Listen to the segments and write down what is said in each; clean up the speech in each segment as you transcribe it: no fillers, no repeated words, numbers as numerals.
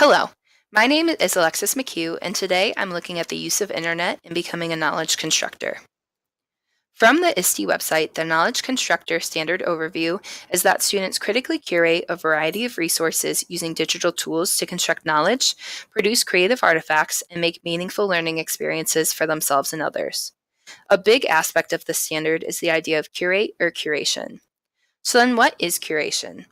Hello, my name is Alexis McHugh, and today I'm looking at the use of internet in becoming a knowledge constructor. From the ISTE website, the Knowledge Constructor Standard Overview is that students critically curate a variety of resources using digital tools to construct knowledge, produce creative artifacts, and make meaningful learning experiences for themselves and others. A big aspect of the standard is the idea of curate or curation. So then what is curation?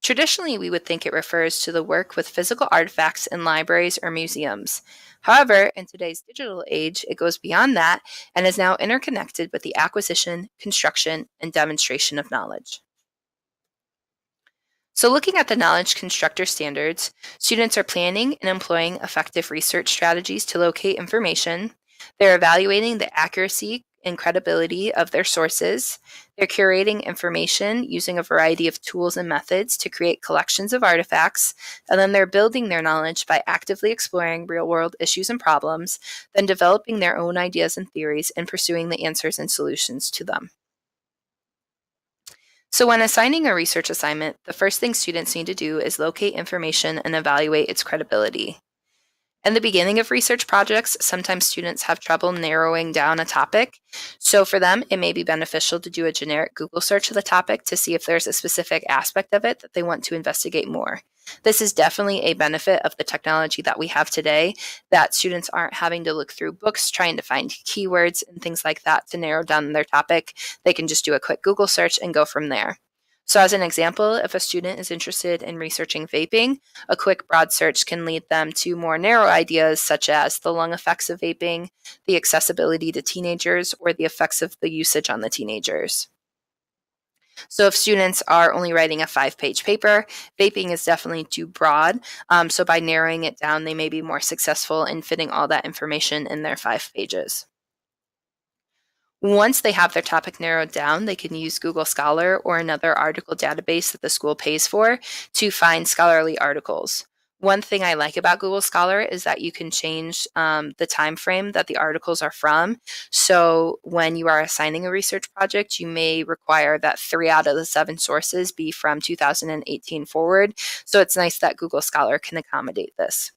Traditionally, we would think it refers to the work with physical artifacts in libraries or museums. However, in today's digital age, it goes beyond that and is now interconnected with the acquisition, construction, and demonstration of knowledge. So looking at the Knowledge Constructor standards, students are planning and employing effective research strategies to locate information. They're evaluating the accuracy and credibility of their sources. They're curating information using a variety of tools and methods to create collections of artifacts. And then they're building their knowledge by actively exploring real-world issues and problems, then developing their own ideas and theories and pursuing the answers and solutions to them. So when assigning a research assignment, the first thing students need to do is locate information and evaluate its credibility. In the beginning of research projects, sometimes students have trouble narrowing down a topic. So for them, it may be beneficial to do a generic Google search of the topic to see if there's a specific aspect of it that they want to investigate more. This is definitely a benefit of the technology that we have today, that students aren't having to look through books trying to find keywords and things like that to narrow down their topic. They can just do a quick Google search and go from there. So as an example, if a student is interested in researching vaping, a quick broad search can lead them to more narrow ideas such as the lung effects of vaping, the accessibility to teenagers, or the effects of the usage on the teenagers. So if students are only writing a 5-page paper, vaping is definitely too broad. So by narrowing it down, they may be more successful in fitting all that information in their 5 pages. Once they have their topic narrowed down, they can use Google Scholar or another article database that the school pays for to find scholarly articles. One thing I like about Google Scholar is that you can change the time frame that the articles are from. So when you are assigning a research project, you may require that 3 out of the 7 sources be from 2018 forward. So it's nice that Google Scholar can accommodate this.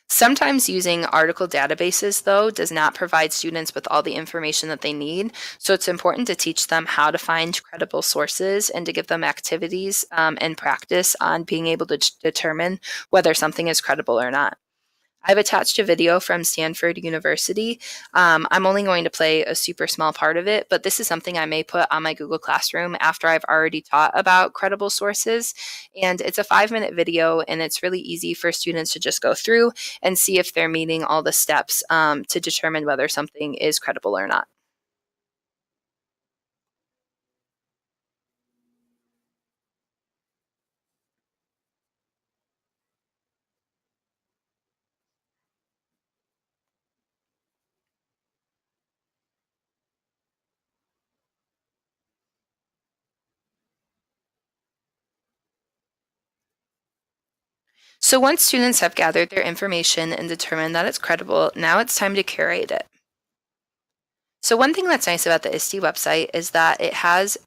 Sometimes using article databases, though, does not provide students with all the information that they need, so it's important to teach them how to find credible sources and to give them activities and practice on being able to determine whether something is credible or not. I've attached a video from Stanford University. I'm only going to play a super small part of it, but this is something I may put on my Google Classroom after I've already taught about credible sources. And it's a 5-minute video, and it's really easy for students to just go through and see if they're meeting all the steps to determine whether something is credible or not. So once students have gathered their information and determined that it's credible, now it's time to curate it. So one thing that's nice about the ISTE website is that it has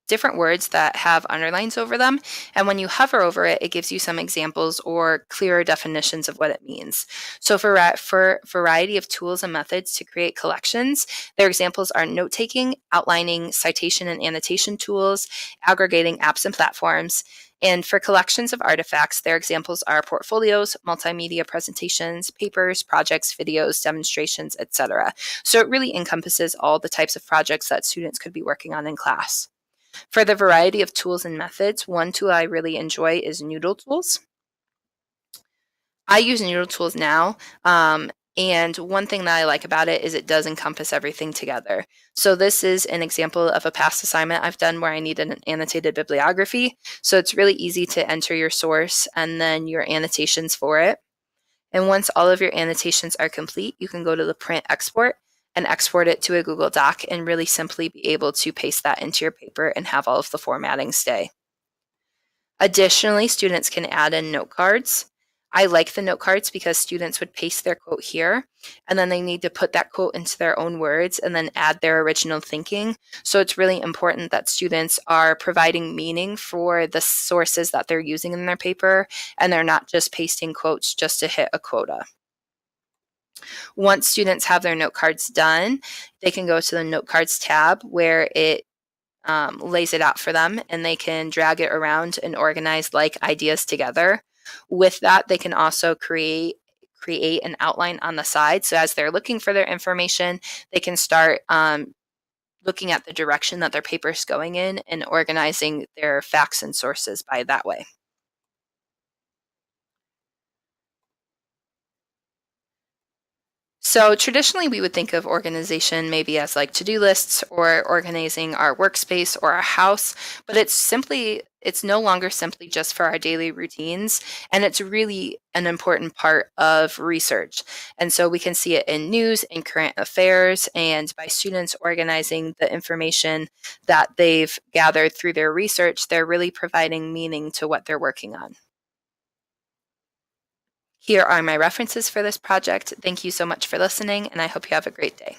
different words that have underlines over them. And when you hover over it, it gives you some examples or clearer definitions of what it means. So for variety of tools and methods to create collections, their examples are note-taking, outlining, citation and annotation tools, aggregating apps and platforms. And for collections of artifacts, their examples are portfolios, multimedia presentations, papers, projects, videos, demonstrations, etc. So it really encompasses all the types of projects that students could be working on in class. For the variety of tools and methods, one tool I really enjoy is Noodle Tools. I use Noodle Tools now, and one thing that I like about it is it does encompass everything together. So this is an example of a past assignment I've done where I needed an annotated bibliography. So it's really easy to enter your source and then your annotations for it. And once all of your annotations are complete, you can go to the print export and export it to a Google Doc and really simply be able to paste that into your paper and have all of the formatting stay. Additionally, students can add in note cards. I like the note cards because students would paste their quote here, and then they need to put that quote into their own words and then add their original thinking. So it's really important that students are providing meaning for the sources that they're using in their paper, and they're not just pasting quotes just to hit a quota. Once students have their note cards done, they can go to the note cards tab where it lays it out for them, and they can drag it around and organize like ideas together. With that, they can also create an outline on the side. So as they're looking for their information, they can start looking at the direction that their paper is going in and organizing their facts and sources by that way. So traditionally, we would think of organization maybe as like to-do lists or organizing our workspace or our house, but it's no longer simply just for our daily routines, and it's really an important part of research. And so we can see it in news and current affairs, and by students organizing the information that they've gathered through their research, they're really providing meaning to what they're working on. Here are my references for this project. Thank you so much for listening, and I hope you have a great day.